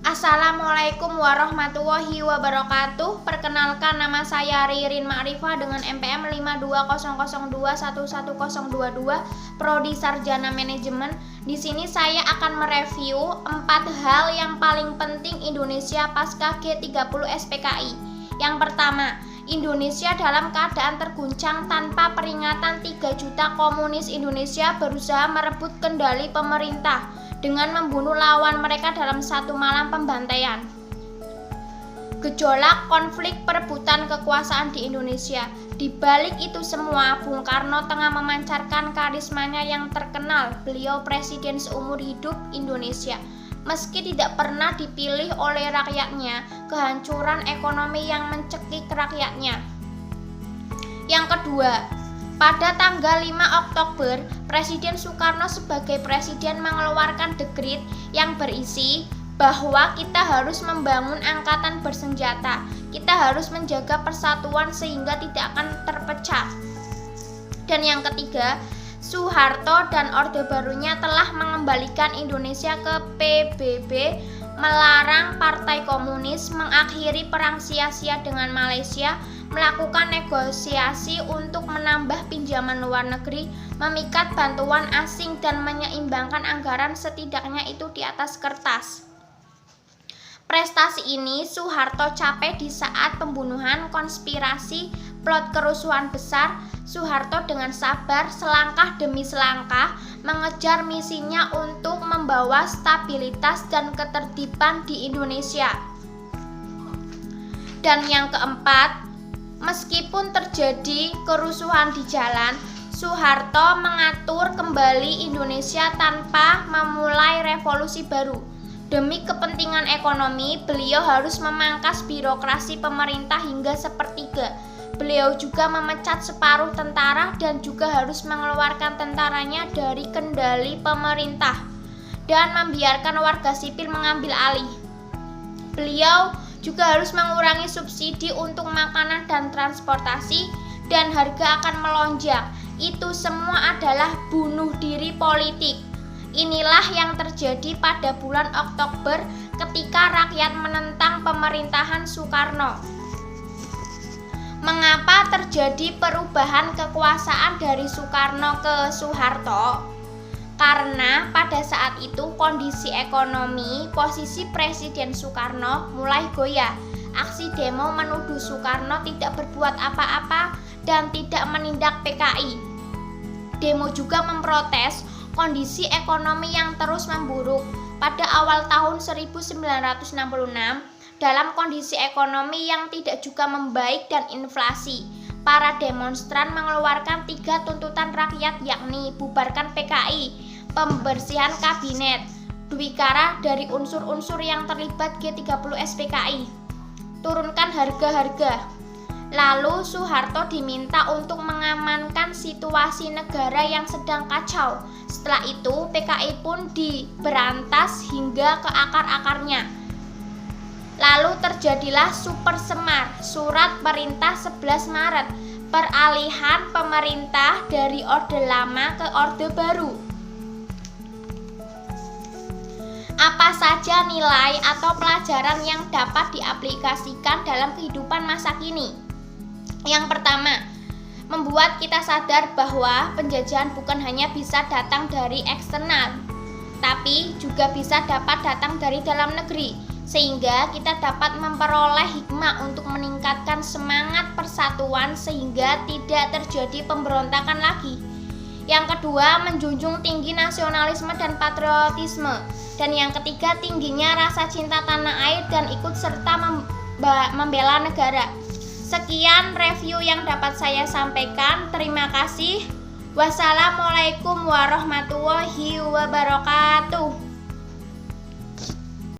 Assalamualaikum warahmatullahi wabarakatuh. Perkenalkan, nama saya Ririn Ma'rifah dengan NPM 5200211022, Prodi Sarjana Manajemen. Di sini saya akan mereview 4 hal yang paling penting Indonesia pasca G30 SPKI. Yang pertama, Indonesia dalam keadaan terguncang tanpa peringatan. 3 juta komunis Indonesia berusaha merebut kendali pemerintah dengan membunuh lawan mereka dalam satu malam pembantaian. Gejolak konflik perebutan kekuasaan di Indonesia. Di balik itu semua, Bung Karno tengah memancarkan karismanya yang terkenal. Beliau presiden seumur hidup Indonesia. Meski tidak pernah dipilih oleh rakyatnya, kehancuran ekonomi yang mencekik rakyatnya. Yang kedua, pada tanggal 5 Oktober, Presiden Soekarno sebagai presiden mengeluarkan dekrit yang berisi bahwa kita harus membangun angkatan bersenjata. Kita harus menjaga persatuan sehingga tidak akan terpecah. Dan yang ketiga, Soeharto dan Orde Barunya telah mengembalikan Indonesia ke PBB, melarang Partai Komunis, mengakhiri perang sia-sia dengan Malaysia, melakukan negosiasi untuk menambah pinjaman luar negeri, memikat bantuan asing, dan menyeimbangkan anggaran, setidaknya itu di atas kertas. Prestasi ini Soeharto capai di saat pembunuhan, konspirasi, plot kerusuhan besar. Soeharto dengan sabar, selangkah demi selangkah, mengejar misinya untuk membawa stabilitas dan ketertiban di Indonesia. Dan yang keempat, meskipun terjadi kerusuhan di jalan, Soeharto mengatur kembali Indonesia tanpa memulai revolusi baru. Demi kepentingan ekonomi, beliau harus memangkas birokrasi pemerintah hingga sepertiga. Beliau juga memecat separuh tentara dan juga harus mengeluarkan tentaranya dari kendali pemerintah dan membiarkan warga sipil mengambil alih. Beliau juga harus mengurangi subsidi untuk makanan dan transportasi, dan harga akan melonjak. Itu semua adalah bunuh diri politik. Inilah yang terjadi pada bulan Oktober ketika rakyat menentang pemerintahan Soekarno. Mengapa terjadi perubahan kekuasaan dari Soekarno ke Soeharto? Karena pada saat itu kondisi ekonomi posisi Presiden Soekarno mulai goyah. Aksi demo menuduh Soekarno tidak berbuat apa-apa dan tidak menindak PKI. Demo juga memprotes kondisi ekonomi yang terus memburuk. Pada awal tahun 1966, dalam kondisi ekonomi yang tidak juga membaik dan inflasi, para demonstran mengeluarkan 3 tuntutan rakyat, yakni bubarkan PKI, pembersihan kabinet, Dwikara dari unsur-unsur yang terlibat G30 SPKI, turunkan harga-harga. Lalu Soeharto diminta untuk mengamankan situasi negara yang sedang kacau. Setelah itu PKI pun diberantas hingga ke akar-akarnya. Lalu terjadilah Super Semar, Surat Perintah 11 Maret, peralihan pemerintah dari Orde Lama ke Orde Baru. Apa saja nilai atau pelajaran yang dapat diaplikasikan dalam kehidupan masa kini? Yang pertama, membuat kita sadar bahwa penjajahan bukan hanya bisa datang dari eksternal, tapi juga bisa dapat datang dari dalam negeri, sehingga kita dapat memperoleh hikmah untuk meningkatkan semangat persatuan sehingga tidak terjadi pemberontakan lagi. Yang kedua, menjunjung tinggi nasionalisme dan patriotisme. Dan yang ketiga, tingginya rasa cinta tanah air dan ikut serta membela negara. Sekian review yang dapat saya sampaikan. Terima kasih. Wassalamualaikum warahmatullahi wabarakatuh.